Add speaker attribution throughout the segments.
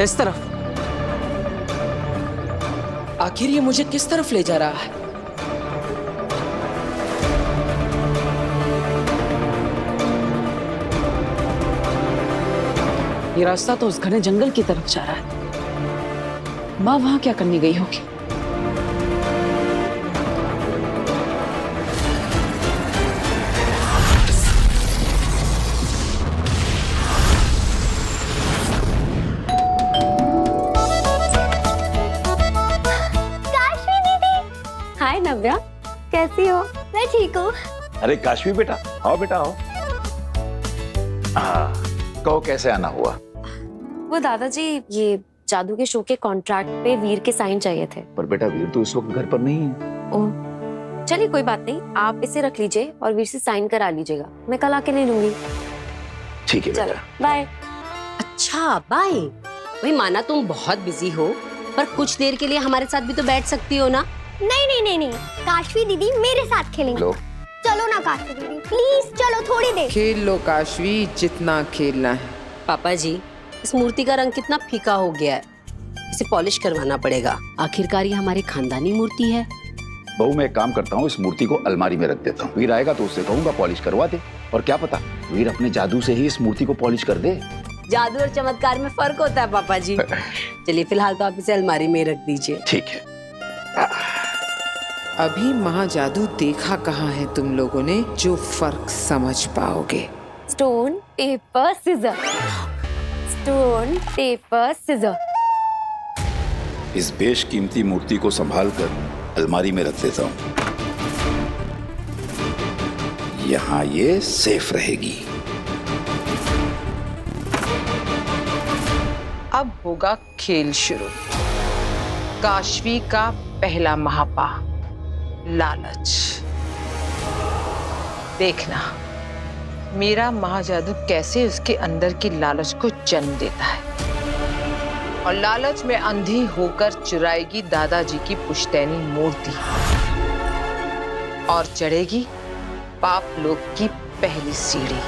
Speaker 1: इस तरफ। आखिर ये मुझे किस तरफ ले जा रहा है? ये रास्ता तो उस घने जंगल की तरफ जा रहा है। माँ वहां क्या करने गई होगी?
Speaker 2: हाय नव्या, कैसी हो? मैं ठीक हूँ।
Speaker 3: अरे काशवी बेटा, आओ बेटा आओ। हाँ, कहो कैसे आना हुआ?
Speaker 2: वो दादाजी, ये जादू के शो के कॉन्ट्रैक्ट पे वीर के साइन चाहिए थे।
Speaker 3: पर बेटा वीर तो इस वक्त घर पर नहीं है।
Speaker 2: ओह, चलिए कोई बात नहीं, आप इसे रख लीजिए और वीर से साइन करा लीजिएगा। मैं कल आके ले लूंगी।
Speaker 3: ठीक है
Speaker 2: चलो
Speaker 3: बेटा।
Speaker 2: बाय।
Speaker 4: अच्छा बाय। वही माना तुम बहुत बिजी हो, पर कुछ देर के लिए हमारे साथ भी तो बैठ सकती हो ना?
Speaker 5: नहीं नहीं नहीं नहीं, काशवी दीदी मेरे साथ खेलेंगे।
Speaker 3: लो।
Speaker 5: चलो ना काशवी दीदी, प्लीज चलो थोड़ी देर।
Speaker 1: खेल लो काशवी, जितना खेलना है।
Speaker 4: पापा जी, इस मूर्ति का रंग कितना फीका हो गया है, इसे पॉलिश करवाना पड़ेगा। आखिरकार ये हमारी खानदानी मूर्ति है।
Speaker 3: बहू मैं एक काम करता हूँ, इस मूर्ति को अलमारी में रख देता हूँ। वीर आएगा तो उससे कहूंगा पॉलिश करवा दे, और क्या पता वीर अपने जादू से ही इस मूर्ति को पॉलिश कर दे।
Speaker 4: जादू और चमत्कार में फर्क होता है पापा जी। चलिए फिलहाल तो आप इसे अलमारी में रख दीजिए।
Speaker 3: ठीक है।
Speaker 1: अभी महाजादू देखा कहाँ है तुम लोगों ने जो फर्क समझ पाओगे।
Speaker 2: Stone paper scissor, stone paper scissor.
Speaker 3: इस बेशकीमती मूर्ति को संभाल कर अलमारी में रख देता हूँ। यहाँ ये सेफ रहेगी।
Speaker 1: अब होगा खेल शुरू। काशवी का पहला महापा, लालच। देखना मेरा महाजादू कैसे उसके अंदर की लालच को जन्म देता है, और लालच में अंधी होकर चुराएगी दादाजी की पुश्तैनी मूर्ति और चढ़ेगी पाप लोक की पहली सीढ़ी।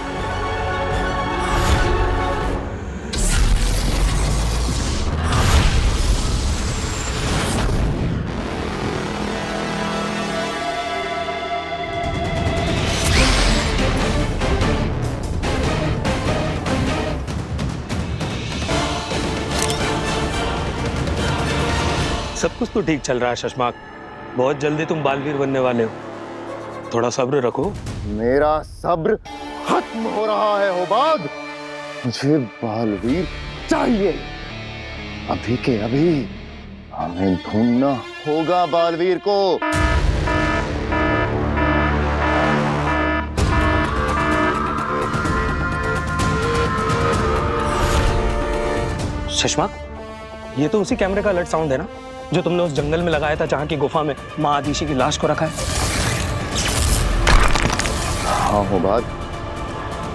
Speaker 6: सब कुछ तो ठीक चल रहा है शशमाक, बहुत जल्दी तुम बालवीर बनने वाले हो, थोड़ा सब्र रखो।
Speaker 7: मेरा सब्र खत्म हो रहा है होबाद। मुझे बालवीर चाहिए, अभी के अभी। हमें ढूंढना होगा बालवीर को।
Speaker 6: शशमाक, ये तो उसी कैमरे का अलर्ट साउंड है ना, जो तुमने उस जंगल में लगाया था जहाँ की गुफा में माँ आदिशी की लाश को रखा है।
Speaker 7: हाँ होबाद,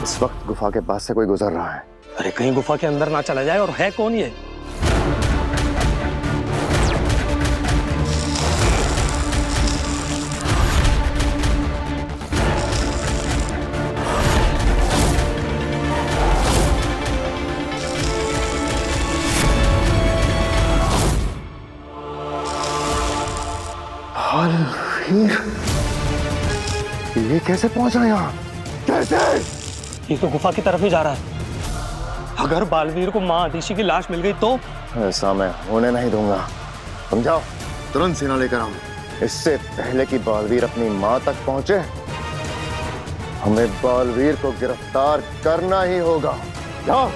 Speaker 7: इस वक्त गुफा के पास से कोई गुजर रहा है।
Speaker 6: अरे कहीं गुफा के अंदर ना चला जाए। और है कौन ये?
Speaker 7: बालवीर, ये कैसे पहुंचा यहाँ? कैसे?
Speaker 6: ये तो गुफा की तरफ ही जा रहा है। अगर बालवीर को माँ आदिशी की लाश मिल गई तो?
Speaker 7: ऐसा मैं होने नहीं दूंगा। समझाओ, तुरंत सेना लेकर आओ। इससे पहले कि बालवीर अपनी माँ तक पहुंचे, हमें बालवीर को गिरफ्तार करना ही होगा। जाओ।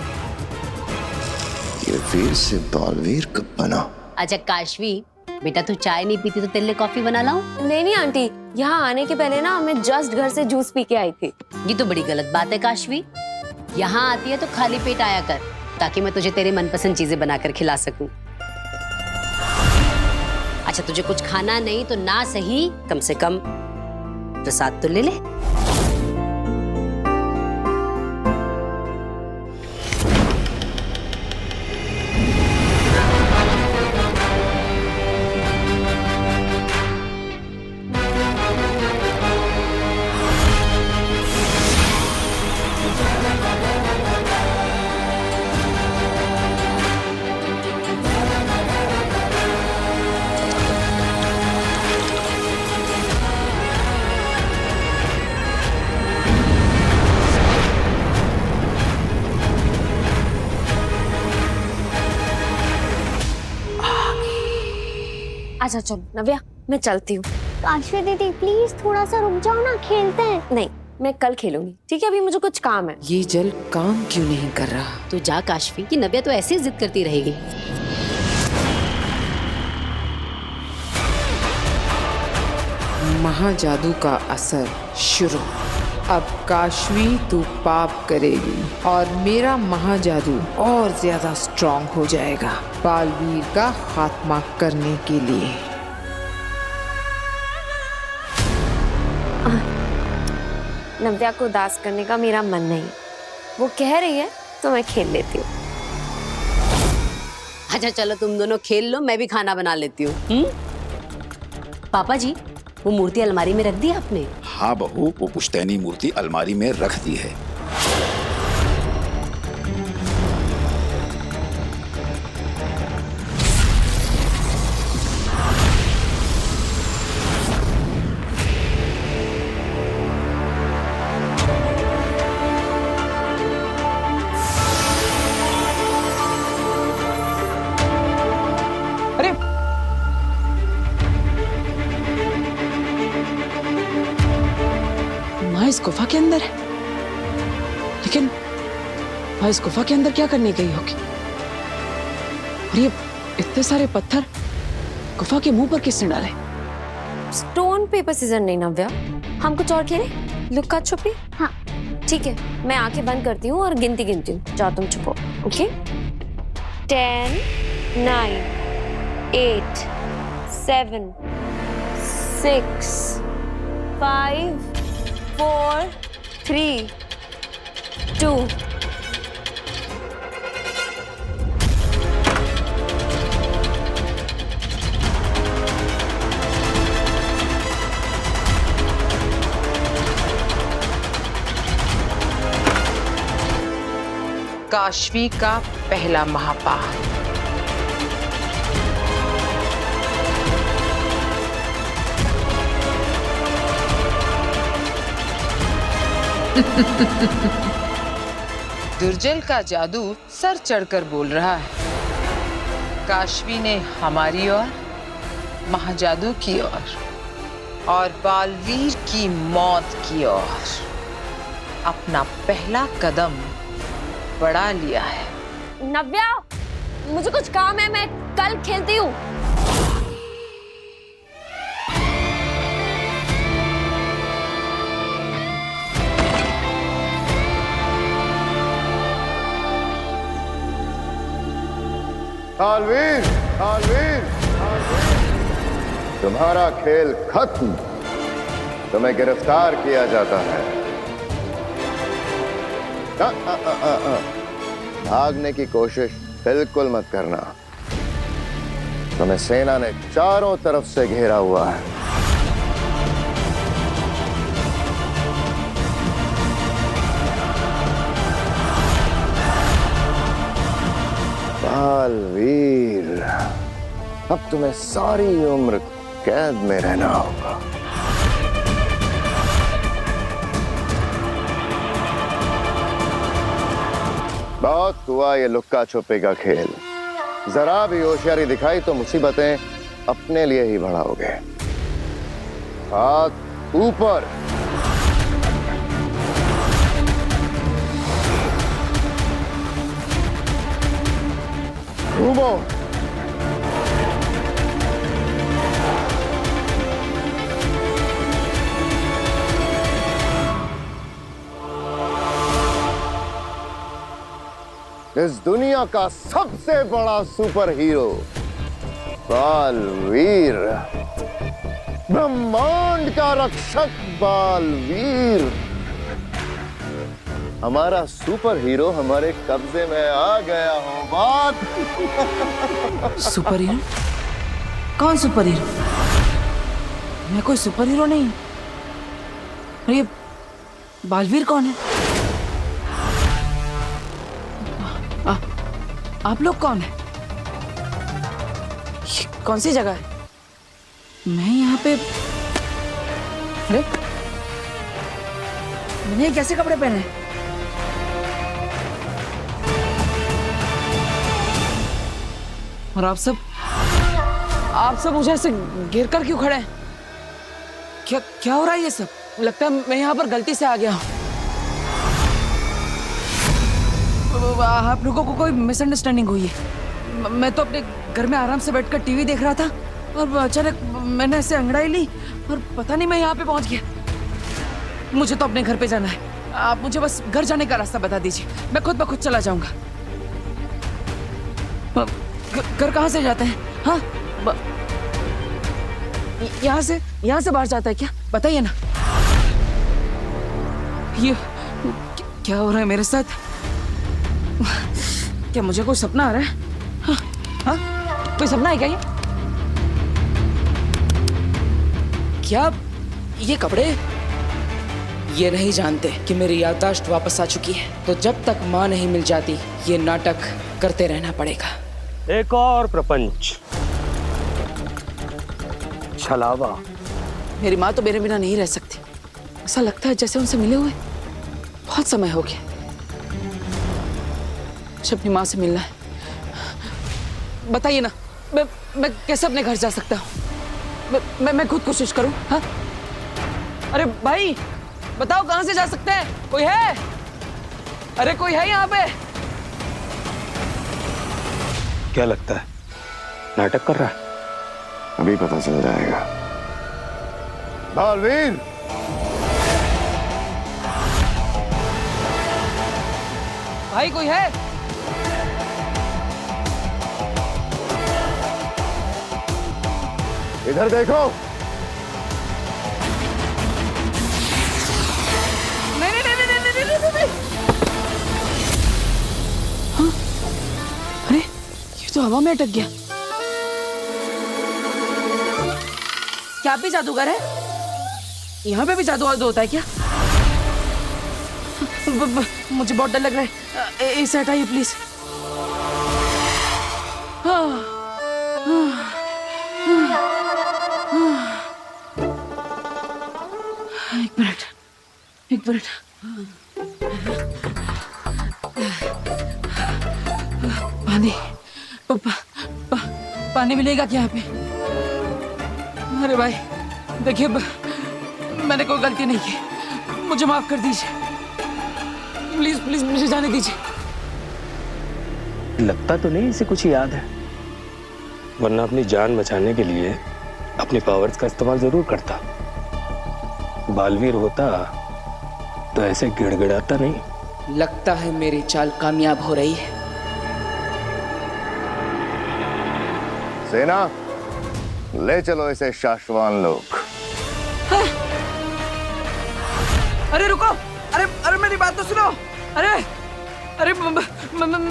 Speaker 3: ये वीर से बालवीर कब बना?
Speaker 4: अच्छा काशवी बेटा, तू चाय नहीं पीती तो तेरे लिए कॉफी बना लाऊं?
Speaker 2: नहीं नहीं आंटी, यहाँ आने के पहले ना मैं जस्ट घर से जूस पी के आई थी।
Speaker 4: ये तो बड़ी गलत बात है काशवी। यहाँ आती है तो खाली पेट आया कर, ताकि मैं तुझे तेरे मनपसंद चीजें बनाकर खिला सकूं। अच्छा तुझे कुछ खाना नहीं तो ना सही, कम से कम प्रसाद तो ले ले।
Speaker 2: अच्छा चलो नव्या, मैं चलती हूँ।
Speaker 5: काशवी दीदी प्लीज थोड़ा सा रुक जाओ ना, खेलते हैं।
Speaker 2: नहीं, मैं कल खेलूंगी, ठीक है? अभी मुझे कुछ काम है।
Speaker 1: ये जल काम क्यों नहीं कर रहा?
Speaker 4: तो जा काशवी, कि नव्या तो ऐसे ही जिद करती रहेगी।
Speaker 1: महाजादू का असर शुरू। अब काशवी तू पाप करेगी और मेरा महाजादू और ज्यादा स्ट्रांग हो जाएगा बालवीर का खात्मा करने के लिए।
Speaker 2: नव्या को उदास करने का मेरा मन नहीं, वो कह रही है तो मैं खेल लेती हूँ।
Speaker 4: अच्छा चलो तुम दोनों खेल लो, मैं भी खाना बना लेती हूँ। पापा जी, वो मूर्ति अलमारी में रख दी आपने?
Speaker 3: हाँ बहू, वो पुश्तैनी मूर्ति अलमारी में रख दी है।
Speaker 1: अरे माँ इस गुफा के अंदर है, लेकिन माँ इस गुफा के अंदर क्या करने गई होगी? और ये इतने सारे पत्थर गुफा के मुंह पर किसने डाले?
Speaker 2: स्टोन पेपर सीजर नहीं नव्या, हम कुछ और खेलें? लुक्का छुपी?
Speaker 5: हाँ।
Speaker 2: ठीक है, मैं आंखें बंद करती हूँ और गिनती हूँ। जाओ तुम छुपो। ओके? 10, 9, 8, 7, 6, 5, 4, 3, 2।
Speaker 1: काशवी का पहला महापाल। दुर्जल का जादू सर चढ़कर बोल रहा है। काशवी ने हमारी ओर, महाजादू की ओर और बालवीर की मौत की ओर अपना पहला कदम बढ़ा लिया है।
Speaker 2: नव्या, मुझे कुछ काम है, मैं कल खेलती हूँ।
Speaker 7: बालवीर, बालवीर, बालवीर, तुम्हारा खेल खत्म। तुम्हें गिरफ्तार किया जाता है। भागने की कोशिश बिल्कुल मत करना। तुम्हें सेना ने चारों तरफ से घेरा हुआ है। बालवीर, अब तुम्हें सारी उम्र कैद में रहना होगा। बहुत हुआ ये लुक्का छुपी का खेल। जरा भी होशियारी दिखाई तो मुसीबतें अपने लिए ही बढ़ाओगे। हाथ ऊपर। घूमो। इस दुनिया का सबसे बड़ा सुपर हीरो बालवीर, ब्रह्मांड का रक्षक बालवीर, हमारा सुपर हीरो हमारे कब्जे में आ गया हो। बात
Speaker 8: सुपर हीरो? कौन सुपर हीरो? मैं कोई सुपर हीरो नहीं। और ये बालवीर कौन है? आप लोग कौन है? ये कौन सी जगह है? मैं यहाँ पे, अरे मैंने ये कैसे कपड़े पहने? और आप आप सब मुझे ऐसे घेर कर क्यों खड़े हैं? क्या क्या हो रहा है ये सब? लगता है मैं यहाँ पर गलती से आ गया हूँ। आप लोगों को कोई मिसअंडरस्टैंडिंग हुई है। मैं तो अपने घर में आराम से बैठकर टीवी देख रहा था और अचानक मैंने ऐसे अंगड़ाई ली और पता नहीं मैं यहाँ पे पहुंच गया। मुझे तो अपने घर पे जाना है। आप मुझे बस घर जाने का रास्ता बता दीजिए, मैं खुद ब खुद चला जाऊंगा। घर कहाँ से जाते हैं? हाँ, यहाँ से बाहर जाता है क्या? बताइए ना। ये क्या हो रहा है मेरे साथ? क्या मुझे कोई सपना आ रहा है? हाँ, हाँ? कोई सपना है क्या ये? क्या ये कपड़े? ये नहीं जानते कि मेरी याददाश्त वापस आ चुकी है, तो जब तक माँ नहीं मिल जाती ये नाटक करते रहना पड़ेगा।
Speaker 6: एक और प्रपंच, छलावा।
Speaker 8: मेरी माँ तो मेरे बिना नहीं रह सकती। ऐसा लगता है जैसे उनसे मिले हुए बहुत समय हो गया। मुझे अपनी माँ से मिलना है। बताइए ना, मैं कैसे अपने घर जा सकता हूँ? मैं खुद कोशिश करूँ। हाँ, अरे भाई बताओ कहाँ से जा सकते हैं? कोई है? अरे कोई है यहाँ पे?
Speaker 6: क्या लगता है नाटक कर रहा है?
Speaker 7: अभी पता चल जाएगा। बालवीर,
Speaker 8: भाई कोई है?
Speaker 7: इधर देखो।
Speaker 8: नहीं। हाँ? अरे ये तो हवा में अटक गया। क्या आप भी जादूगर है? यहाँ पे भी जादू होता है क्या? मुझे बहुत डर लग रहा है। इसे हटाइए प्लीज। एक मिनट। पानी मिलेगा क्या यहाँ पे? अरे भाई देखिए, मैंने कोई गलती नहीं की, मुझे माफ कर दीजिए। प्लीज मुझे जाने दीजिए।
Speaker 6: लगता तो नहीं इसे कुछ याद है, वरना अपनी जान बचाने के लिए अपनी पावर्स का इस्तेमाल जरूर करता। बालवीर होता तो ऐसे गिड़गिड़ाता नहीं।
Speaker 8: लगता है मेरी चाल कामयाब हो रही है।
Speaker 7: सेना, ले चलो इसे शाश्वान लोक।
Speaker 8: हाँ? अरे रुको, अरे मेरी बात तो सुनो। अरे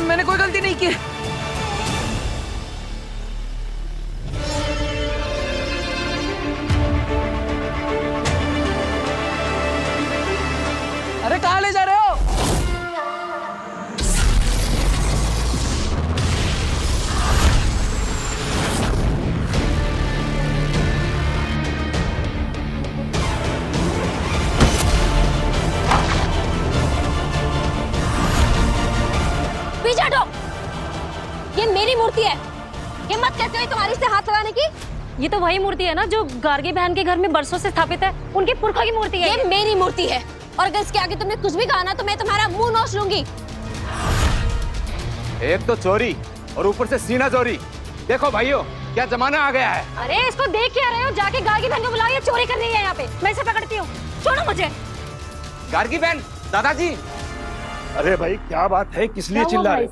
Speaker 8: मैंने कोई गलती नहीं की। अरे कहाँ ले जा रहे हो?
Speaker 2: पीछे हटो। ये मेरी मूर्ति है। हिम्मत कैसे हुई तुम्हारी से हाथ लगाने की? ये तो वही मूर्ति है ना जो गार्गी बहन के घर में बरसों से स्थापित है। उनके पुरखा की मूर्ति है। ये मेरी मूर्ति है और अगर इसके आगे तुमने कुछ भी कहा ना तो मैं तुम्हारा मुंह नोच लूंगी।
Speaker 3: एक तो चोरी और ऊपर से सीना चोरी। देखो भाइयों, क्या जमाना आ गया है।
Speaker 2: अरे इसको देख क्या रहे हो? जाके गार्गी बहन को बुलाओ, ये चोरी कर रही है यहाँ पे। मैं इसे पकड़ती हूँ, छोड़ो मुझे।
Speaker 3: गार्गी बहन, दादाजी।
Speaker 9: अरे भाई क्या बात है, किस लिए चिल्ला रहे?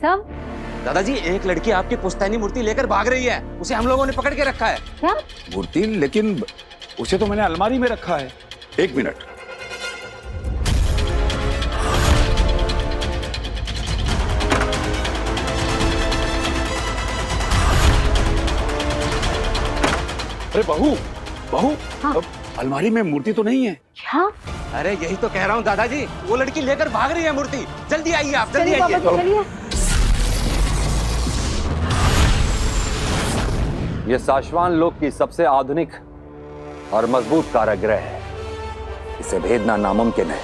Speaker 3: दादाजी, एक लड़की आपकी पुश्तैनी मूर्ति लेकर भाग रही है। उसे हम लोगों ने पकड़ के रखा है।
Speaker 2: क्या
Speaker 9: मूर्ति? लेकिन उसे तो मैंने अलमारी में रखा है। एक मिनट। अरे बहू,
Speaker 2: हाँ।
Speaker 9: अलमारी में मूर्ति तो नहीं है।
Speaker 2: क्या?
Speaker 3: अरे यही तो कह रहा हूँ दादाजी, वो लड़की लेकर भाग रही है मूर्ति। जल्दी आइए आप, जल्दी आइए।
Speaker 2: चलिए।
Speaker 10: ये साशवान लोक की सबसे आधुनिक और मजबूत कारागृह है। इसे भेदना नामुमकिन है,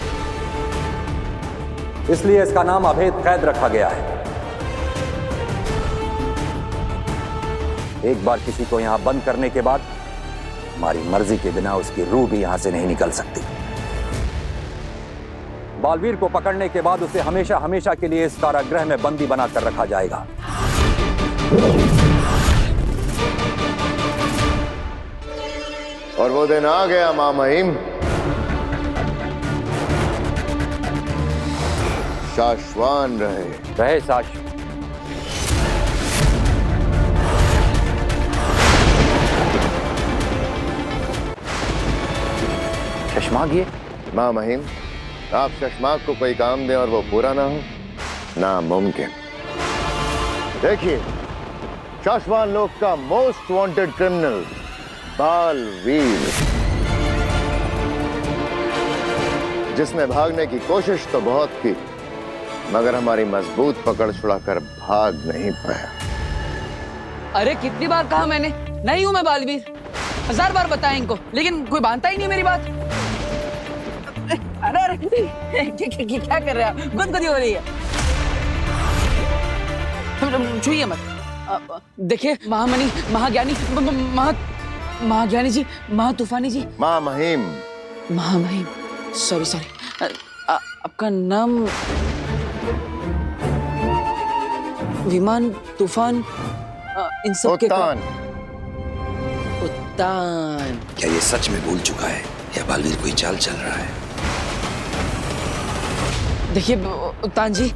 Speaker 10: इसलिए इसका नाम अभेद कैद रखा गया है। एक बार किसी को यहाँ बंद करने के बाद हमारी मर्जी के बिना उसकी रूह भी यहाँ से नहीं निकल सकती। बालवीर को पकड़ने के बाद उसे हमेशा हमेशा के लिए इस कारागृह में बंदी बनाकर रखा जाएगा।
Speaker 7: और वो दिन आ गया मां महिम, शाश्वान रहे
Speaker 10: साश। शशमाग ये
Speaker 7: मां महिम, आप शशमाक को कोई काम दें और वो पूरा ना हो, नामुमकिन। देखिए, शाश्वान लोक का मोस्ट वांटेड क्रिमिनल बालवीर, जिसने भागने की कोशिश तो बहुत की, मगर हमारी मजबूत पकड़ छुड़ाकर भाग नहीं पाया।
Speaker 8: अरे कितनी बार कहा मैंने, नहीं हूं मैं बालवीर, 1000 बार बताया इनको, लेकिन कोई मानता ही नहीं मेरी बात। अरे क्या कर रहे हैं आप? गुदगुदी हो रही है। छुइए मत। देखिए महामणि, महाज्ञानी, महाज्ञानी जी, महातूफानी जी,
Speaker 7: मां महिम,
Speaker 8: महामहिम, सॉरी, आपका नाम विमान, तूफान, इन सब के
Speaker 7: उत्तान।
Speaker 8: उत्तान।
Speaker 11: क्या ये सच में भूल चुका है या बालवीर कोई चाल चल रहा है?
Speaker 8: देखिए उत्तान जी,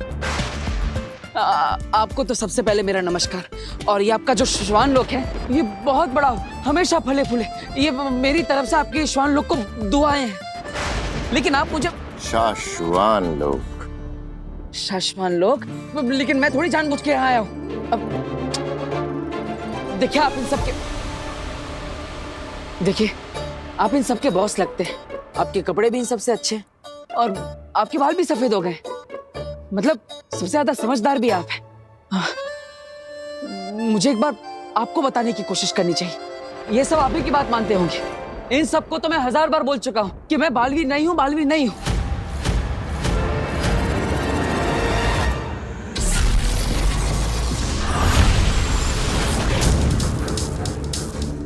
Speaker 8: आपको तो सबसे पहले मेरा नमस्कार। और ये आपका जो श्वान लोक है, ये बहुत बड़ा हो, हमेशा फले फूले। ये मेरी तरफ से आपके श्वान लोक को दुआएं हैं। लेकिन आप मुझे
Speaker 7: शाश्वान लोक,
Speaker 8: शाश्वान लोक, लेकिन मैं थोड़ी जानबूझ के आया हूं। अब देखिए, आप इन सबके, देखिए आप इन सबके बॉस लगते हैं। आपके कपड़े भी इन सबसे अच्छे हैं और आपके बाल भी सफेद हो गए। मतलब सबसे ज्यादा समझदार भी आप हैं। मुझे एक बार आपको बताने की कोशिश करनी चाहिए। ये सब आप ही की बात मानते होंगे। इन सबको तो मैं 1000 बार बोल चुका हूं कि मैं बालवीर नहीं हूं, बालवीर नहीं हूं।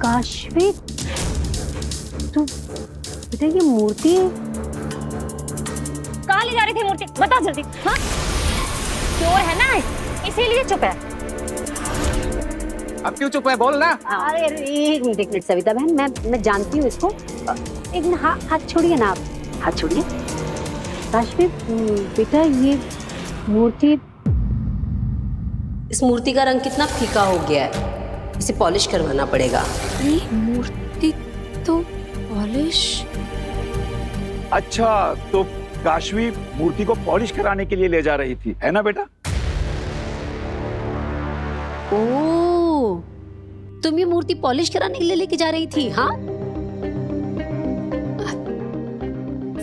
Speaker 4: काशवी, तू बेटा ये मूर्ति
Speaker 2: कहाँ ले जा रही थी मूर्ति? बता जल्दी। हाँ, चोर है ना, इसीलिए चुप है।
Speaker 12: अब क्यों चुप है? बोल ना।
Speaker 4: अरे एक मिनट सविता बहन, मैं जानती हूँ इसको। एक मिनट, हाथ छोड़िए ना आप, हाथ छोड़िए। काशवी बेटा, ये मूर्ति, इस मूर्ति का रंग कितना फीका हो गया है, इसे पॉलिश करवाना पड़ेगा।
Speaker 2: ये मूर्ति तो पॉलिश?
Speaker 9: अच्छा, तो काशवी मूर्ति को पॉलिश कराने के लिए ले जा रही थी, है ना बेटा?
Speaker 4: ओह, तुम ये मूर्ति पॉलिश कराने के लिए लेके जा रही थी? हाँ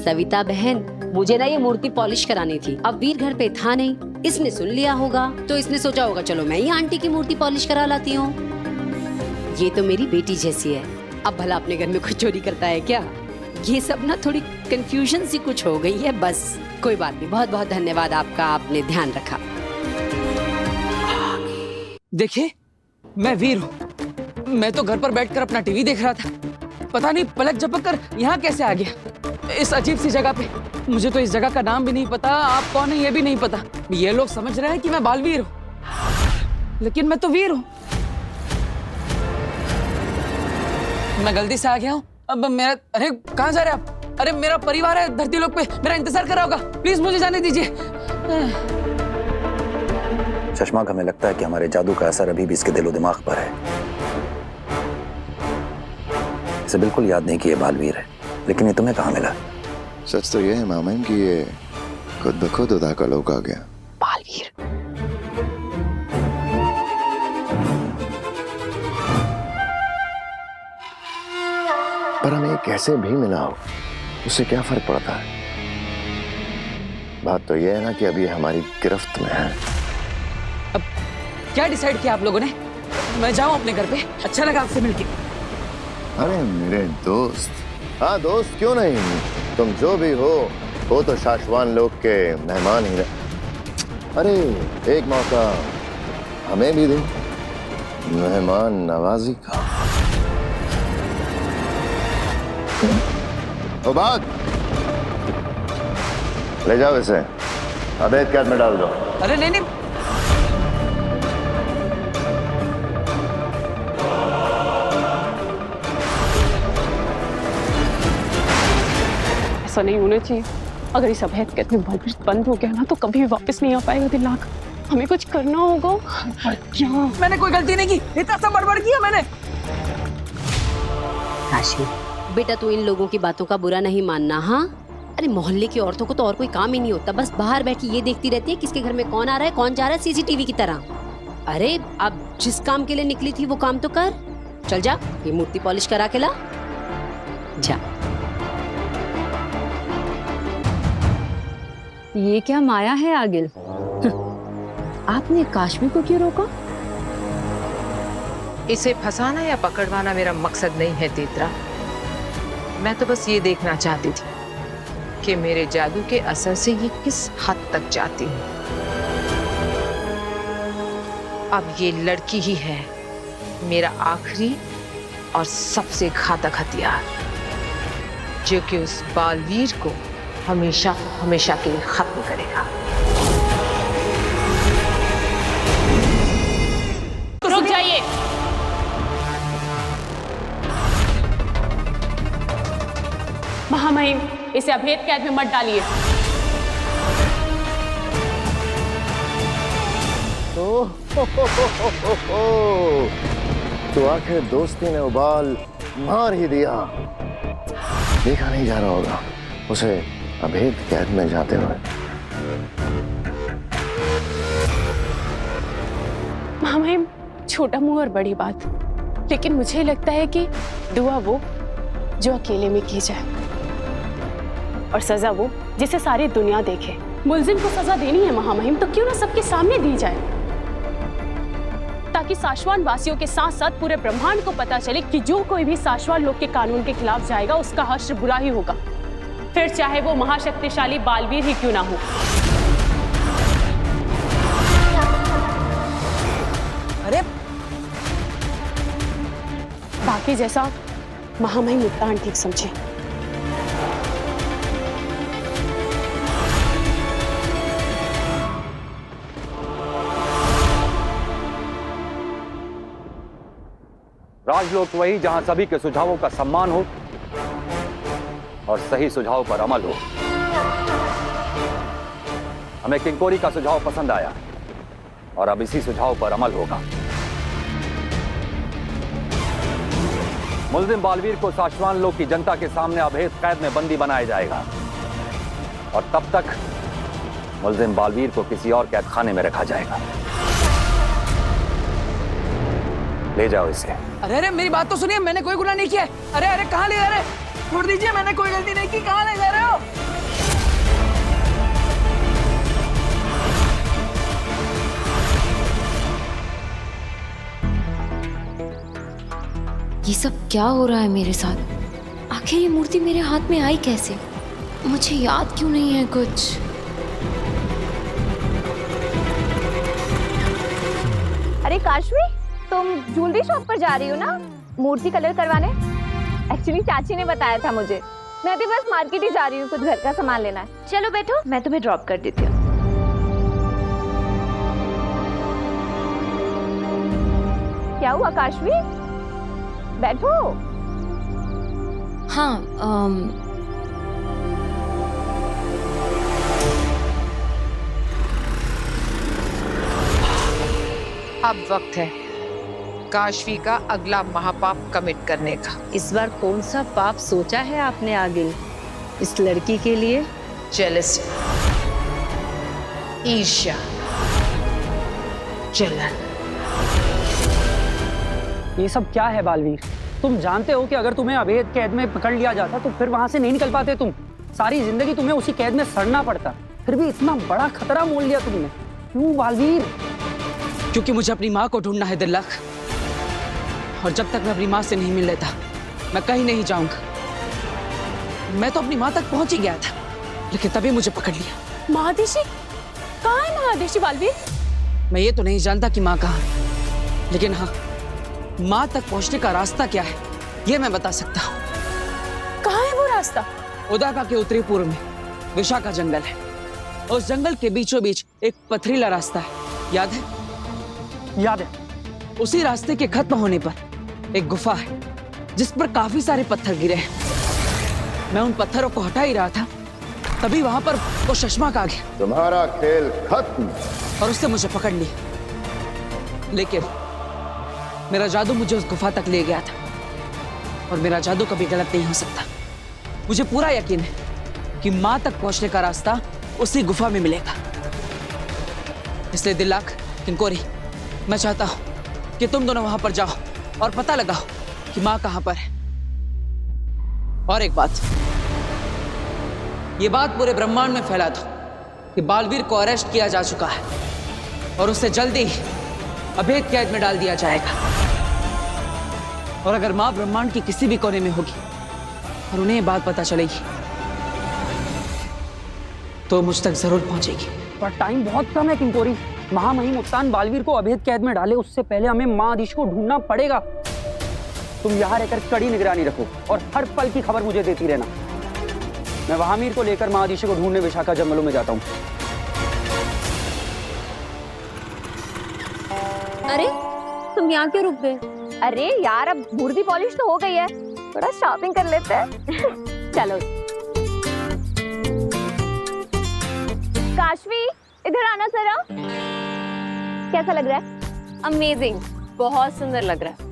Speaker 4: सविता बहन, मुझे ना ये मूर्ति पॉलिश करानी थी। अब वीर घर पे था नहीं, इसने सुन लिया होगा, तो इसने सोचा होगा चलो मैं ही आंटी की मूर्ति पॉलिश करा लाती हूँ। ये तो मेरी बेटी जैसी है। अब भला अपने घर में कोई चोरी करता है क्या? ये सब ना थोड़ी कंफ्यूजन सी कुछ हो गई है, बस कोई बात नहीं। बहुत बहुत धन्यवाद आपका, आपने ध्यान रखा।
Speaker 8: देखिए, मैं वीर हूँ। मैं तो घर पर बैठकर अपना टीवी देख रहा था, पता नहीं पलक झपक कर यहाँ कैसे आ गया, इस अजीब सी जगह पे। मुझे तो इस जगह का नाम भी नहीं पता, आप कौन है ये भी नहीं पता। ये लोग समझ रहे हैं कि मैं बालवीर हूँ, लेकिन मैं तो वीर हूँ। मैं गलती से आ गया हूँ। अब मेरा, अरे कहाँ जा रहे आप? अरे मेरा परिवार है धरती लोक पे, मेरा इंतजार कर रहा होगा। प्लीज मुझे जाने दीजिए।
Speaker 10: शशमाक, हमें लगता है कि हमारे जादू का असर अभी भी इसके दिलो दिमाग पर है। इसे बिल्कुल याद नहीं कि ये बालवीर है, लेकिन ये तुम्हें कहाँ मिला?
Speaker 7: सच तो ये है मामा कि ये खुद ब खुद उदा का लोक आ गया।
Speaker 1: बालवीर,
Speaker 7: पर हमें कैसे भी मिला हो, उससे क्या फर्क पड़ता है? बात तो ये है ना कि अभी हमारी गिरफ्त में है।
Speaker 8: अब क्या डिसाइड किया आप लोगों ने? मैं जाऊं अपने घर पे? अच्छा लगा आपसे मिलके।
Speaker 7: अरे मेरे दोस्त, हाँ दोस्त क्यों नहीं, तुम जो भी हो तो शाश्वान लोक के मेहमान ही रहे। अरे एक मौका हमें भी दो, मेहमान नवाजी का। ओ बात, ले जाओ इसे, अवैध कैद में डाल दो।
Speaker 8: अरे नहीं नहीं,
Speaker 12: ऐसा नहीं होना चाहिए। अगर इस अवैध कैद में बलवीर बंद हो गया ना तो कभी भी वापस नहीं आ पाएगा दिलाक। हमें कुछ करना होगा। क्या?
Speaker 8: मैंने कोई गलती नहीं की, इतना सब बड़बड़ किया मैंने।
Speaker 4: काशी बेटा, तू इन लोगों की बातों का बुरा नहीं मानना। हाँ, अरे मोहल्ले की औरतों को तो और कोई काम ही नहीं होता, बस बाहर बैठी ये देखती रहती है किसके घर में कौन आ रहा है कौन जा रहा है, सीसीटीवी की तरह। अरे अब जिस काम के लिए निकली थी वो काम तो कर। चल जा, ये मूर्ति पॉलिश करा के ला जा।
Speaker 12: ये क्या माया है आगिल? आपने काश्मी को क्यों रोका?
Speaker 1: इसे फंसाना या पकड़वाना मेरा मकसद नहीं है तेतरा। मैं तो बस ये देखना चाहती थी कि मेरे जादू के असर से ये किस हद तक जाती है। अब ये लड़की ही है मेरा आखिरी और सबसे घातक हथियार, जो कि उस बालवीर को हमेशा हमेशा के लिए खत्म करेगा।
Speaker 12: रुक जाइए। महामहिम, इसे अभेद कैद में मत डालिए।
Speaker 7: तो आखिर दोस्ती ने उबाल मार ही दिया। देखा नहीं जा रहा होगा उसे अभेद कैद में जाते हुए।
Speaker 12: महामहिम, छोटा मुंह और बड़ी बात, लेकिन मुझे लगता है कि दुआ वो जो अकेले में की जाए और सजा वो जिसे सारी दुनिया देखे। मुलजिम को सजा देनी है महामहिम, तो क्यों ना सबके सामने दी जाए, ताकि साशवान वासियों के साथ साथ पूरे ब्रह्मांड को पता चले कि जो कोई भी साशवान लोग के कानून के खिलाफ जाएगा उसका हश्र बुरा ही होगा, फिर चाहे वो महाशक्तिशाली बालवीर ही क्यों ना हो।
Speaker 8: अरे
Speaker 12: बाकी जैसा महामहिम मुद्दान ठीक समझे।
Speaker 10: राजलोक वही जहां सभी के सुझावों का सम्मान हो और सही सुझाव पर अमल हो। हमें किंकोरी का सुझाव पसंद आया और अब इसी सुझाव पर अमल होगा। मुल्जिम बालवीर को साशवान लोक की जनता के सामने अभेद कैद में बंदी बनाया जाएगा और तब तक मुल्जिम बालवीर को किसी और कैद खाने में रखा जाएगा। ले जाओ इसे।
Speaker 8: अरे अरे मेरी बात तो सुनिए, मैंने कोई गुनाह नहीं किया। अरे अरे कहाँ ले जा रहे? छोड़ दीजिए, मैंने कोई गलती नहीं की। कहाँ ले जा रहे हो?
Speaker 2: ये सब क्या हो रहा है मेरे साथ? आखिर ये मूर्ति मेरे हाथ में आई कैसे? मुझे याद क्यों नहीं है कुछ?
Speaker 5: अरे काशवी, तुम ज्वेलरी शॉप पर जा रही हो ना मूर्ति कलर करवाने? एक्चुअली चाची ने बताया था मुझे। मैं भी बस मार्केट ही जा रही हूँ, कुछ घर का सामान लेना है। चलो बैठो, मैं तुम्हें ड्रॉप कर देती हूँ। क्या हुआ काशवी? बैठो।
Speaker 2: हाँ,
Speaker 1: अब वक्त है काशवी का अगला महापाप कमिट करने का।
Speaker 4: इस बार कौन सा पाप सोचा है आपने आगिल इस लड़की के लिए?
Speaker 1: जेलसी, ईर्ष्या, जलन।
Speaker 13: ये सब क्या है बालवीर? तुम जानते हो कि अगर तुम्हें अवैध कैद में पकड़ लिया जाता तो फिर वहां से नहीं निकल पाते तुम। सारी जिंदगी तुम्हें उसी कैद में सड़ना पड़ता। फिर भी इतना बड़ा खतरा मोल लिया तुमने, क्यों बालवीर?
Speaker 8: क्योंकि मुझे अपनी माँ को ढूंढना है दिल्लक, और जब तक मैं अपनी माँ से नहीं मिल लेता मैं कहीं नहीं जाऊंगा। मैं तो अपनी माँ तक पहुंच ही गया था, लेकिन तभी मुझे पकड़ लिया।
Speaker 12: महादेशी? कहाँ है महादेशी बालवीर?
Speaker 8: मैं ये तो नहीं जानता कि माँ कहाँ है, लेकिन हाँ माँ तक पहुंचने का रास्ता क्या है ये मैं बता सकता हूँ।
Speaker 12: कहाँ है वो रास्ता?
Speaker 8: ओदाका के उत्तरी पूर्व में विशाखा जंगल है। उस जंगल के बीचों बीच एक पथरीला रास्ता है, याद है?
Speaker 13: याद है।
Speaker 8: उसी रास्ते के खत्म होने पर एक गुफा है जिस पर काफी सारे पत्थर गिरे हैं। मैं उन पत्थरों को हटा ही रहा था, तभी वहां पर वो शशमाक आ गया।
Speaker 7: तुम्हारा खेल खत्म।
Speaker 8: और उससे मुझे पकड़ लिया। लेकिन मेरा जादू मुझे उस गुफा तक ले गया था, और मेरा जादू कभी गलत नहीं हो सकता। मुझे पूरा यकीन है कि माँ तक पहुंचने का रास्ता उसी गुफा में मिलेगा। इसलिए दिल्लाक, किंकोरी, मैं चाहता हूं कि तुम दोनों वहां पर जाओ और पता लगाओ कि माँ कहां पर है। और एक बात, ये बात पूरे ब्रह्मांड में फैला दो कि बालवीर को अरेस्ट किया जा चुका है और उसे जल्दी ही अभेद कैद में डाल दिया जाएगा। और अगर माँ ब्रह्मांड की किसी भी कोने में होगी और उन्हें ये बात पता चलेगी तो मुझ तक जरूर पहुंचेगी।
Speaker 13: पर टाइम बहुत कम है किंकोरी। महामहिम उत्तान बालवीर को अभेद कैद में डाले उससे पहले हमें माँ आदिश को ढूंढना पड़ेगा। तुम यहाँ रहकर कड़ी निगरानी रखो और हर पल की खबर मुझे देती रहना। मैं महामीर को लेकर माँ आदिश को ढूंढने विशाखा जंगलों में जाता हूँ।
Speaker 2: अरे तुम यहाँ क्यों रुक गए?
Speaker 5: अरे यार, अब मूर्ति पॉलिश तो हो गई है, थोड़ा शॉपिंग कर लेते हैं। चलो काशवी, इधर आना जरा। कैसा लग रहा है?
Speaker 2: अमेजिंग, बहुत सुंदर लग रहा है।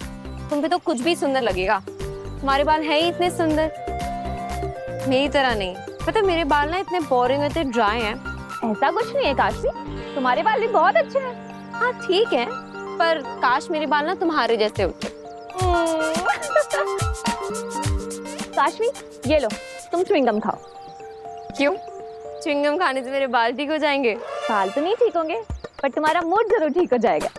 Speaker 2: तुम पे तो कुछ भी सुंदर लगेगा। तुम्हारे बाल हैं ही इतने सुंदर, मेरी तरह नहीं। पता मेरे बाल ना इतने बोरिंग, इतने ड्राई हैं।
Speaker 5: ऐसा कुछ नहीं है काशवी, तुम्हारे बाल भी बहुत अच्छे हैं।
Speaker 2: हाँ ठीक है, पर काश मेरे बाल ना तुम्हारे जैसे होते।
Speaker 5: काशवी, ये लो, तुम च्युइंगम खाओ।
Speaker 2: क्यों? च्युइंगम खाने से मेरे बाल ठीक हो जाएंगे?
Speaker 5: बाल तो नहीं ठीक होंगे, पर तुम्हारा मूड जरूर ठीक हो जाएगा।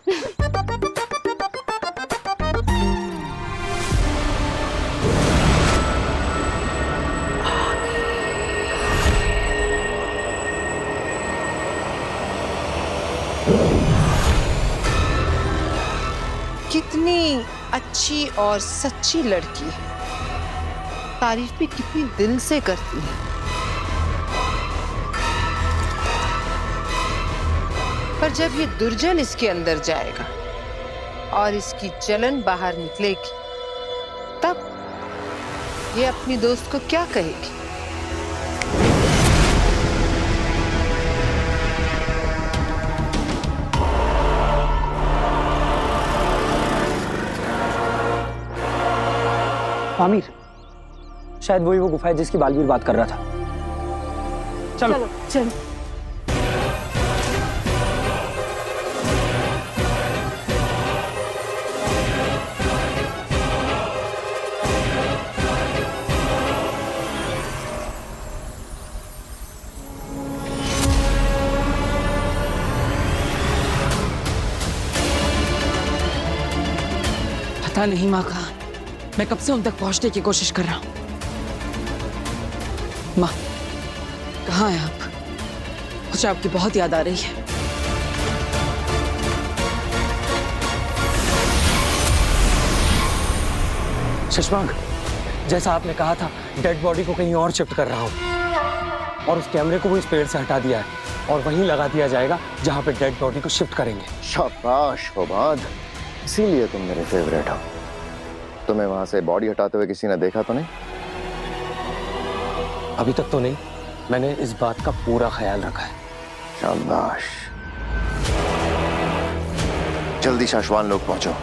Speaker 1: कितनी अच्छी और सच्ची लड़की है, तारीफ भी कितनी दिल से करती है। पर जब ये दुर्जन इसके अंदर जाएगा और इसकी जलन बाहर निकलेगी, तब ये अपनी दोस्त को क्या कहेगी?
Speaker 13: आमिर, शायद वही वो गुफा है जिसकी बालवीर बात कर रहा था। चलो
Speaker 5: चलो चलो।
Speaker 8: पता नहीं माँ कहाँ, मैं कब से उन तक पहुंचने की कोशिश कर रहा हूं। माँ, कहाँ हैं आप? मुझे आपकी बहुत याद आ रही है।
Speaker 6: शशमांक, जैसा आपने कहा था, डेड बॉडी को कहीं और शिफ्ट कर रहा हूं और उस कैमरे को भी इस पेड़ से हटा दिया है और वहीं लगा दिया जाएगा जहां पे डेड बॉडी को शिफ्ट करेंगे।
Speaker 7: शाबाश होबाद, इसीलिए तुम मेरे फेवरेट हो। तुम्हें वहां से बॉडी हटाते हुए किसी ने देखा तो नहीं?
Speaker 6: अभी तक तो नहीं, मैंने इस बात का पूरा ख्याल रखा है।
Speaker 7: शाबाश। जल्दी शाश्वान लोग पहुंचो।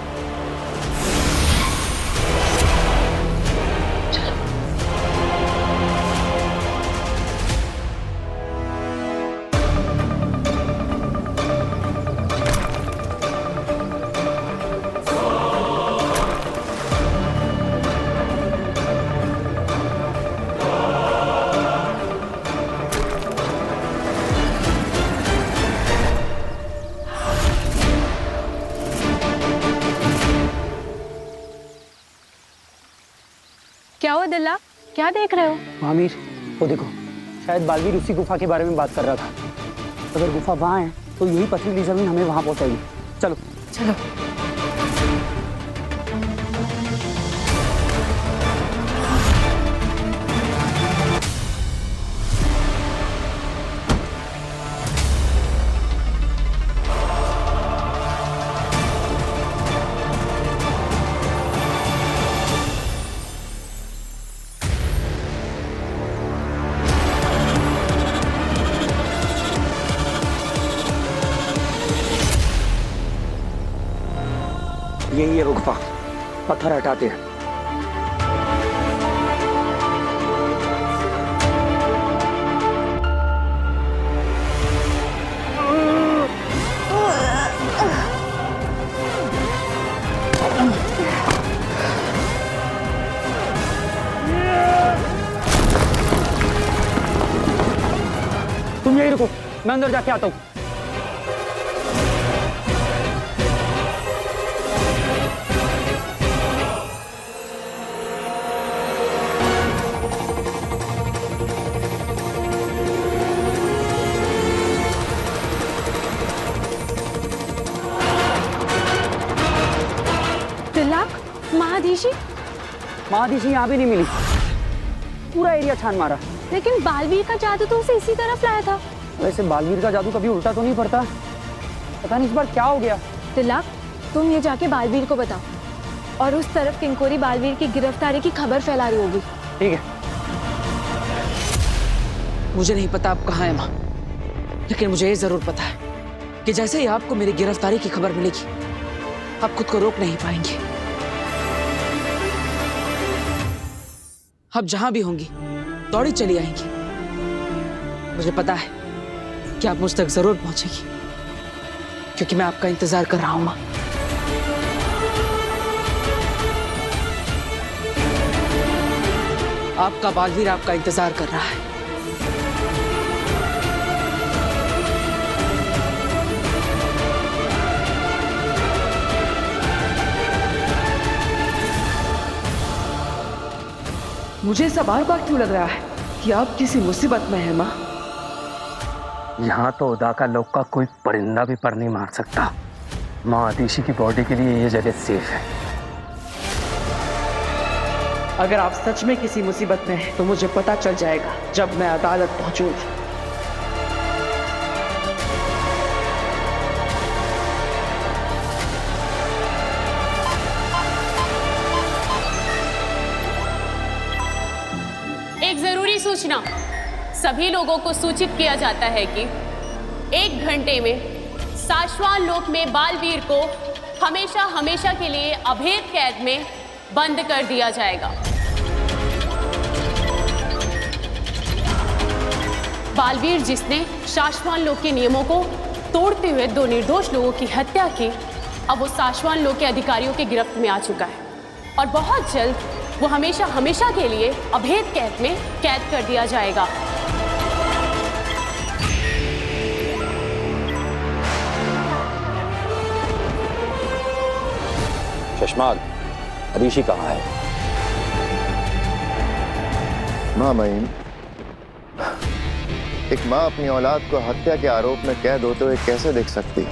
Speaker 12: क्या हुआ दिल्ला, क्या देख रहे हो?
Speaker 13: आमिर, वो देखो, शायद बालवीर उसी गुफा के बारे में बात कर रहा था। अगर गुफा वहां है तो यही पथरीली जमीन हमें वहां पहुंचाएगी। चलो
Speaker 8: चलो।
Speaker 6: यही रुकवा, पत्थर हटाते हैं।
Speaker 13: तुम यही रुको, मैं अंदर जाके आता हूँ।
Speaker 12: तिलक, महाधीशी,
Speaker 13: महाधीशी यहाँ भी नहीं मिली, पूरा एरिया छान मारा।
Speaker 12: लेकिन बालवीर का जादू तो उसे इसी तरफ लाया था।
Speaker 13: वैसे बालवीर का जादू कभी उल्टा तो नहीं पड़ता, पता नहीं इस बार क्या हो गया।
Speaker 5: तिलक, तुम ये जाके बालवीर को बताओ, और उस तरफ किंकोरी बालवीर की गिरफ्तारी की खबर फैला रही होगी।
Speaker 13: ठीक है।
Speaker 8: मुझे नहीं पता आप कहाँ हैं माँ, लेकिन मुझे ये जरूर पता है कि जैसे ही आपको मेरी गिरफ्तारी की खबर मिलेगी, आप खुद को रोक नहीं पाएंगे। आप जहां भी होंगी दौड़ी चली आएंगी। मुझे पता है कि आप मुझ तक जरूर पहुंचेगी, क्योंकि मैं आपका इंतजार कर रहा हूं मां। आपका बालवीर आपका इंतजार कर रहा है। मुझे ऐसा बार बार क्यों लग रहा है कि आप किसी मुसीबत में हैं माँ?
Speaker 6: यहाँ तो उदा का लोग का कोई परिंदा भी पर नहीं मार सकता। महाधीशी की बॉडी के लिए ये जगह सेफ है।
Speaker 8: अगर आप सच में किसी मुसीबत में हैं, तो मुझे पता चल जाएगा जब मैं अदालत पहुंचूंगी।
Speaker 12: एक जरूरी सूचना, सभी लोगों को सूचित किया जाता है कि 1 घंटे में साश्वान लोक में बालवीर को हमेशा हमेशा के लिए अभेद कैद में बंद कर दिया जाएगा। बालवीर, जिसने साश्वान लोक के नियमों को तोड़ते हुए 2 निर्दोष लोगों की हत्या की, अब वो साश्वान लोक के अधिकारियों की गिरफ्त में आ चुका है और बहुत जल्द वो हमेशा हमेशा के लिए अभेद कैद में कैद कर दिया जाएगा।
Speaker 10: चश्माग, अदीशी कहाँ है?
Speaker 7: माँ महीन, एक माँ अपनी औलाद को हत्या के आरोप में कैद होते हुए कैसे देख सकती?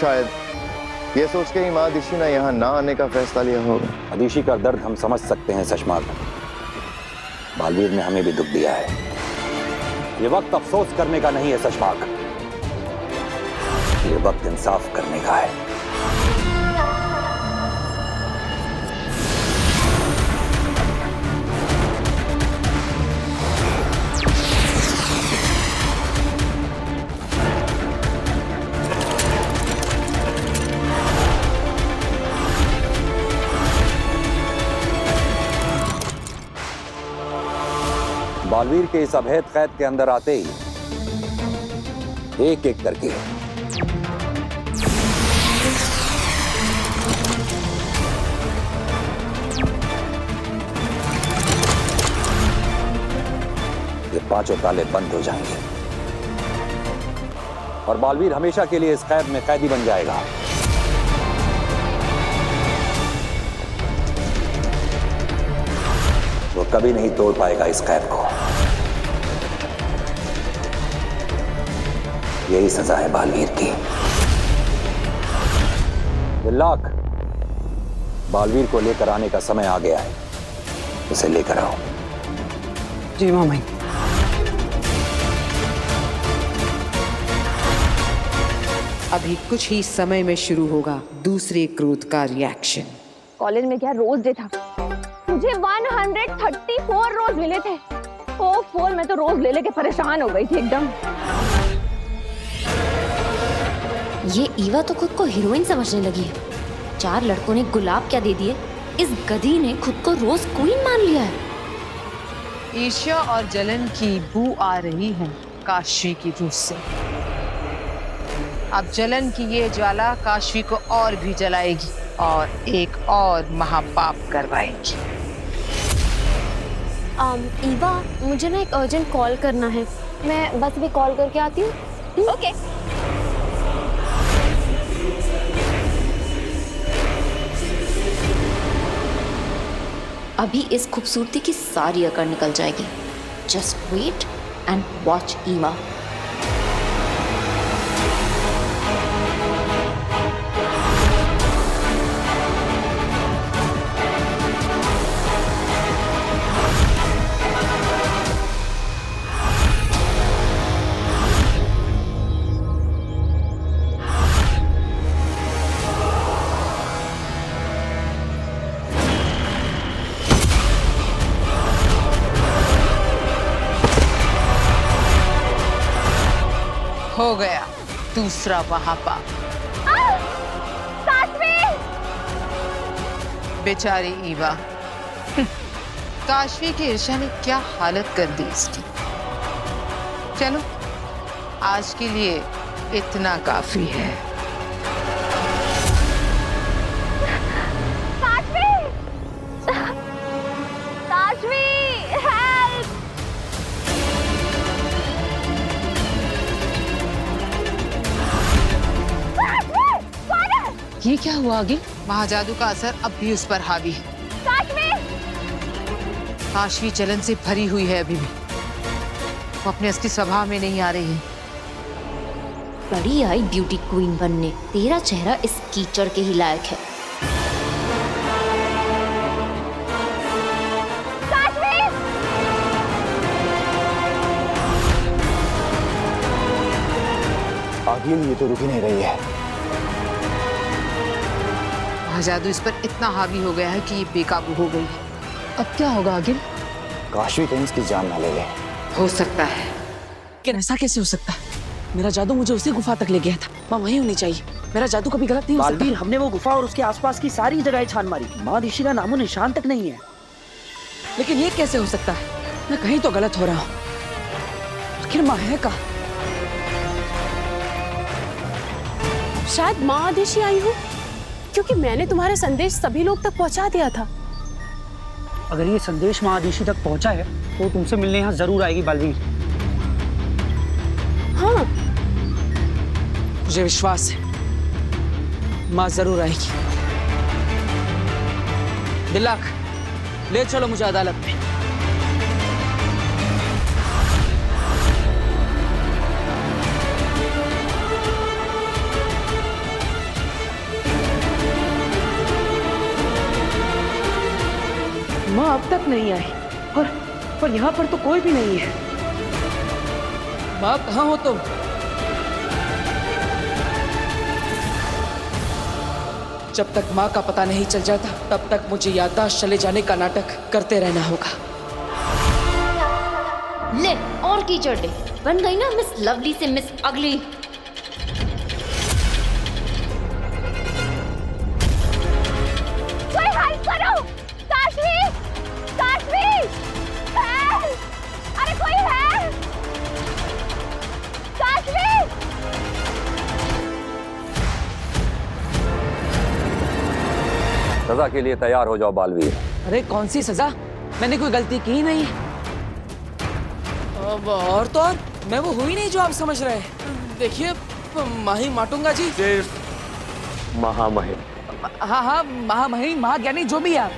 Speaker 7: शायद ये सोच के ही महाधीशी ने यहाँ ना आने का फैसला लिया होगा।
Speaker 10: अदीशी का दर्द हम समझ सकते हैं चश्माग। बालवीर ने हमें भी दुख दिया है। ये वक्त अफसोस करने का नहीं है चश्माग, ये वक्त इंसाफ करने का है। बालवीर के इस अभेद कैद के अंदर आते ही एक एक करके ये 5 ताले बंद हो जाएंगे और बालवीर हमेशा के लिए इस कैद में कैदी बन जाएगा। वो कभी नहीं तोड़ पाएगा इस कैद को। यही सजा है बालवीर की। लाख, बालवीर को लेकर आने का समय आ गया है, उसे लेकर आओ।
Speaker 13: जी मामा।
Speaker 1: अभी कुछ ही समय में शुरू होगा दूसरे क्रोध का रिएक्शन।
Speaker 5: कॉलेज में क्या रोज डे था, मुझे 134 रोज मिले थे। ओह, मैं तो रोज ले लेके परेशान हो गई थी एकदम।
Speaker 2: ये ईवा तो खुद को हीरोइन समझने लगी है। 4 लड़कों ने गुलाब क्या दे दिए, इस गधी ने खुद को रोज क्वीन मान लिया है।
Speaker 1: ईर्ष्या और जलन की बू आ रही है काशवी की रूह से। अब जलन की ये ज्वाला काशवी को और भी जलाएगी और एक और महापाप करवाएगी।
Speaker 2: ईवा, मुझे ना एक अर्जेंट कॉल करना है, मैं बस भी कॉल करके आती हूँ। ओके। अभी इस खूबसूरती की सारी अकड़ निकल जाएगी। Just wait and watch Eva.
Speaker 1: हो गया दूसरा महापाप। बेचारी ईवा। काशवी की ईर्ष्या ने क्या हालत कर दी इसकी। चलो आज के लिए इतना काफी है। ये क्या हुआ आगे? महाजादू का असर अब भी उस पर हावी है। काशवी जलन से भरी हुई है अभी भी। वो अपने असली स्वभाव में नहीं आ रही है।
Speaker 2: बड़ी आई ब्यूटी क्वीन बनने, तेरा चेहरा इस कीचड़ के ही लायक है।
Speaker 7: आगे ये तो रुक ही नहीं रही है।
Speaker 1: जादू इस पर इतना हावी हो गया है कि ये बेकाबू हो गई है। अब क्या होगा आगे?
Speaker 7: काशवी कहीं इसकी जान ना ले ले।
Speaker 1: हो सकता है।
Speaker 8: लेकिन ऐसा कैसे हो सकता है? मेरा जादू मुझे उसी गुफा तक ले गया था। माँ वहीं होनी चाहिए। मेरा जादू कभी गलत नहीं हो सकता।
Speaker 13: बालवीर, हमने वो गुफा और उसके आसपास की सारी जगह छान मारी, माँ ऋषि का नामो निशान तक नहीं है।
Speaker 8: लेकिन ये कैसे हो सकता है? मैं कहीं तो गलत हो रहा हूँ। आखिर माँ है कहाँ?
Speaker 12: शायद माँ आदेशी आई हो, क्योंकि मैंने तुम्हारे संदेश सभी लोग तक पहुंचा दिया था।
Speaker 13: अगर ये संदेश माँ आदेशी तक पहुंचा है तो तुमसे मिलने यहाँ जरूर आएगी बालवीर।
Speaker 12: हाँ,
Speaker 8: मुझे विश्वास है माँ जरूर आएगी। दिलाक, ले चलो मुझे अदालत में। माँ अब तक नहीं आई और यहाँ पर तो कोई भी नहीं है। माँ कहाँ हो तुम? जब तक माँ का पता नहीं चल जाता तब तक मुझे याददाश्त चले जाने का नाटक करते रहना होगा।
Speaker 2: ले और कीचड़ दे, बन गई ना मिस लवली से मिस अगली।
Speaker 5: कोई हेल्प करो! काशवी! काशवी! हेल्प! अरे कोई है! काशवी!
Speaker 10: सजा के लिए तैयार हो जाओ बालवीर।
Speaker 8: अरे कौन सी सजा? मैंने कोई गलती की नहीं। और तो और मैं वो हुई नहीं जो आप समझ रहे हैं। देखिए माही माटूंगा जी।
Speaker 6: महामहिम।
Speaker 8: हाँ हाँ, महामहिम, महाज्ञानी, जो भी आप।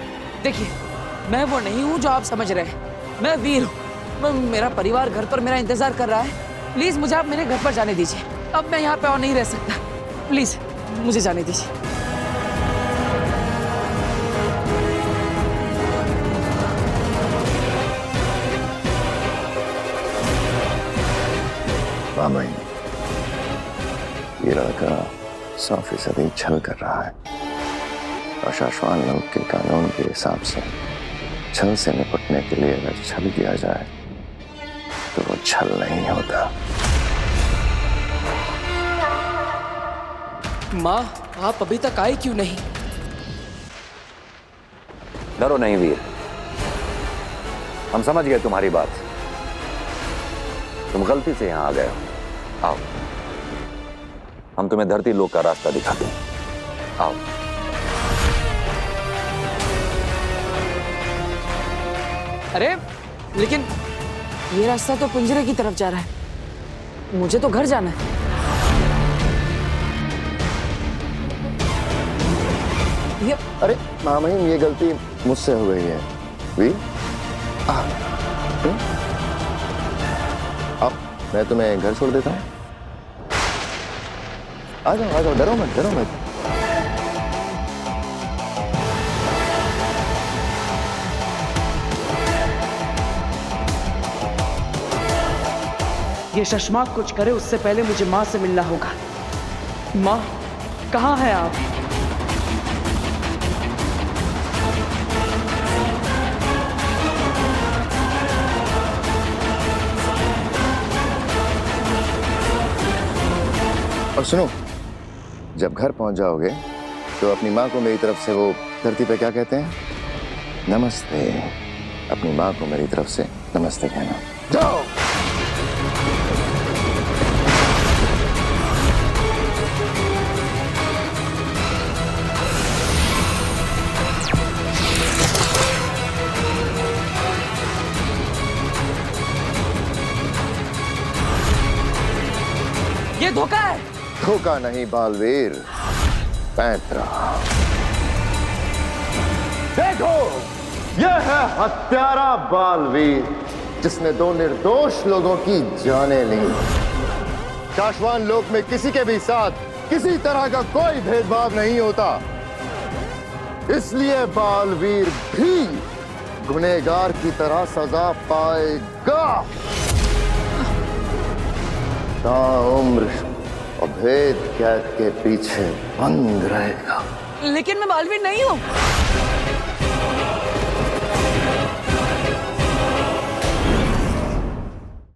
Speaker 8: देखिए मैं वो नहीं हूँ जो आप समझ रहे हैं। मैं वीर हूँ। मेरा परिवार घर पर मेरा इंतजार कर रहा है। प्लीज मुझे आप मेरे घर पर जाने दीजिए। अब मैं यहाँ पे और नहीं रह सकता। प्लीज मुझे जाने दीजिए।
Speaker 7: मामई, ये लड़का 100% छल कर रहा है। और शाश्वान लोग के कानून के हिसाब से छल से निपटने के लिए अगर छल किया जाए तो वो छल नहीं होता।
Speaker 8: माँ, आप अभी तक आई क्यों नहीं?
Speaker 10: डरो नहीं वीर, हम समझ गए तुम्हारी बात। तुम गलती से यहां आ गए हो। आओ, हम तुम्हें धरती लोक का रास्ता दिखाते हैं। आओ।
Speaker 8: अरे लेकिन ये रास्ता तो पिंजरे की तरफ जा रहा है, मुझे तो घर जाना है। ये
Speaker 7: अरे मामहीम, ये गलती मुझसे हो गई है। वीर, अब मैं तुम्हें घर छोड़ देता हूँ। आ जाओ, डरो मत।
Speaker 8: ये शशमाक कुछ करे उससे पहले मुझे माँ से मिलना होगा। माँ, कहाँ है आप?
Speaker 7: और सुनो, जब घर पहुंच जाओगे तो अपनी माँ को मेरी तरफ से वो धरती पे क्या कहते हैं? नमस्ते। अपनी माँ को मेरी तरफ से नमस्ते कहना। जाओ।
Speaker 8: ये धोखा है।
Speaker 7: धोखा नहीं बालवीर, पैंतरा। देखो, यह है हत्यारा बालवीर, जिसने 2 निर्दोष लोगों की जानें ली। शाश्वान लोक में किसी के भी साथ किसी तरह का कोई भेदभाव नहीं होता, इसलिए बालवीर भी गुनहगार की तरह सजा पाएगा। ताउम्र अभेद कैद के पीछे बंद रहेगा।
Speaker 8: लेकिन मैं बालवीर नहीं हूँ।